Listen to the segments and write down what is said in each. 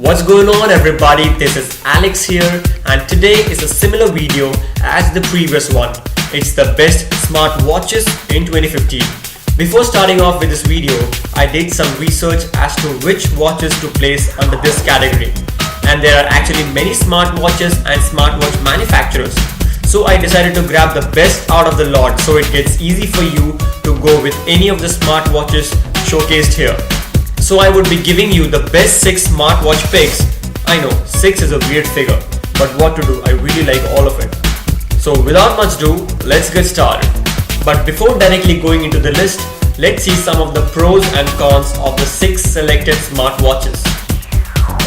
What's going on everybody, this is Alex here and today is a similar video as the previous one. It's the best smartwatches in 2015. Before starting off with this video, I did some research as to which watches to place under this category. And there are actually many smartwatches and smartwatch manufacturers. So I decided to grab the best out of the lot so it gets easy for you to go with any of the smartwatches showcased here. So I would be giving you the best 6 smartwatch picks. I know 6 is a weird figure, but what to do, I really like all of it. So without much ado, let's get started. But before directly going into the list, let's see some of the pros and cons of the 6 selected smartwatches.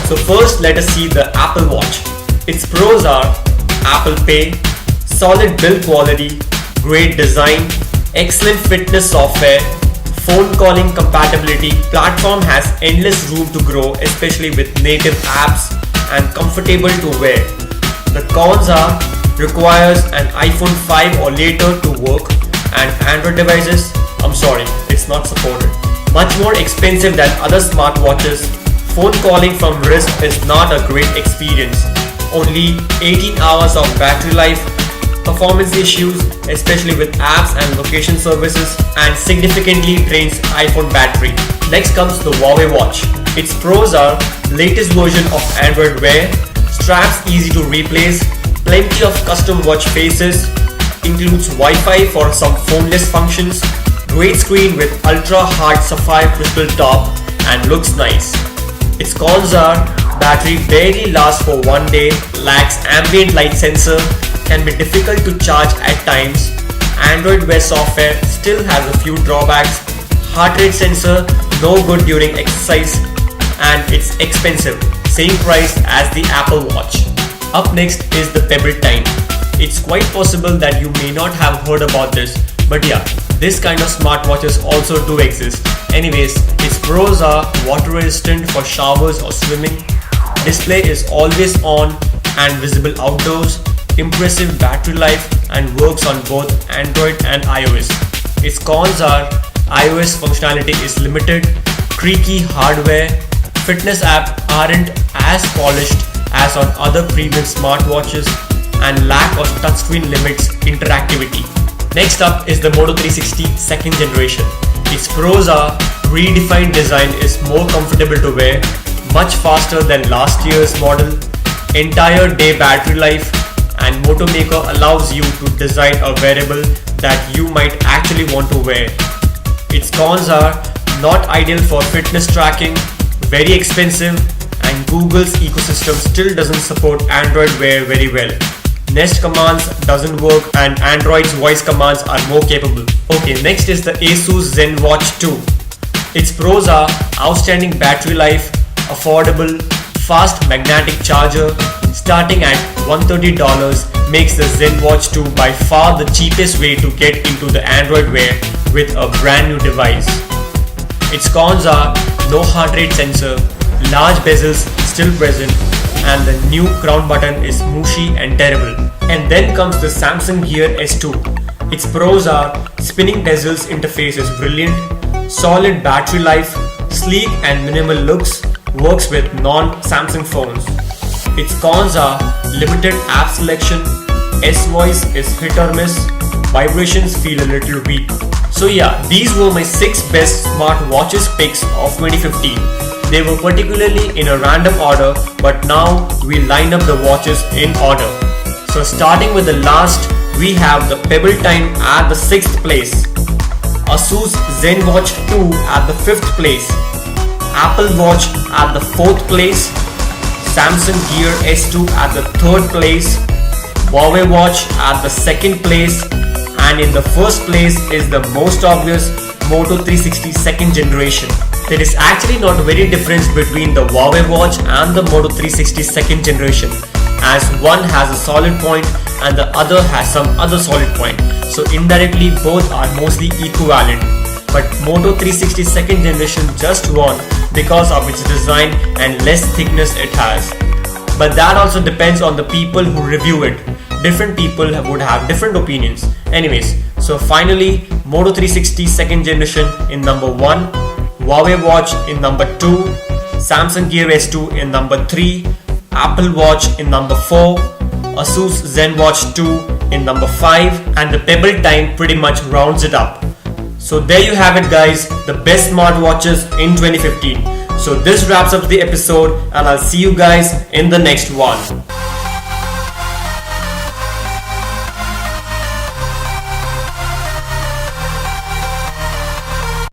So first let us see the Apple Watch. Its pros are Apple Pay, solid build quality, great design, excellent fitness software, phone calling compatibility, platform has endless room to grow especially with native apps and comfortable to wear. The cons are requires an iPhone 5 or later to work and Android devices, I'm sorry, it's not supported. Much more expensive than other smartwatches, phone calling from wrist is not a great experience. Only 18 hours of battery life, performance issues especially with apps and location services, and significantly drains iPhone battery. Next comes the Huawei Watch. Its pros are latest version of Android Wear, straps easy to replace, plenty of custom watch faces, includes Wi-Fi for some phoneless functions, great screen with ultra hard sapphire crystal top and looks nice. Its cons are battery barely lasts for one day, lacks ambient light sensor, can be difficult to charge at times, Android Wear software still has a few drawbacks, heart rate sensor no good during exercise, and it's expensive, same price as the Apple Watch. Up next is the Pebble Time. It's quite possible that you may not have heard about this, but yeah, this kind of smartwatches also do exist. Anyways, its pros are water resistant for showers or swimming, display is always on and visible outdoors, impressive battery life and works on both Android and iOS. Its cons are iOS functionality is limited, creaky hardware, fitness apps aren't as polished as on other previous smartwatches, and lack of touchscreen limits interactivity. Next up is the Moto 360 second generation. Its pros are redefined design is more comfortable to wear, much faster than last year's model, entire day battery life, and Moto Maker allows you to design a wearable that you might actually want to wear. Its cons are not ideal for fitness tracking, very expensive, and Google's ecosystem still doesn't support Android Wear very well. Nest commands doesn't work and Android's voice commands are more capable. Okay, next is the Asus ZenWatch 2. Its pros are outstanding battery life, affordable, fast magnetic charger, starting at $130 makes the ZenWatch 2 by far the cheapest way to get into the Android Wear with a brand new device. Its cons are no heart rate sensor, large bezels still present, and the new crown button is mushy and terrible. And then comes the Samsung Gear S2. Its pros are spinning bezels interface is brilliant, solid battery life, sleek and minimal looks, works with non-Samsung phones. Its cons are limited app selection, S-Voice is hit or miss, vibrations feel a little weak. So yeah, these were my 6 best smartwatches picks of 2015. They were particularly in a random order, but now we line up the watches in order. So starting with the last, we have the Pebble Time at the 6th place, Asus ZenWatch 2 at the 5th place, Apple Watch at the 4th place, Samsung Gear S2 at the 3rd place, Huawei Watch at the 2nd place, and in the 1st place is the most obvious Moto 360 second generation. There is actually not very difference between the Huawei Watch and the Moto 360 second generation, as one has a solid point and the other has some other solid point, so indirectly both are mostly equivalent. But Moto 360 second generation just won because of its design and less thickness it has. But that also depends on the people who review it. Different people would have different opinions. Anyways, so finally Moto 360 second generation in number 1, Huawei Watch in number 2, Samsung Gear S2 in number 3, Apple Watch in number 4, Asus ZenWatch 2 in number 5, and the Pebble Time pretty much rounds it up. So there you have it guys, the best smartwatches in 2015. So this wraps up the episode and I'll see you guys in the next one.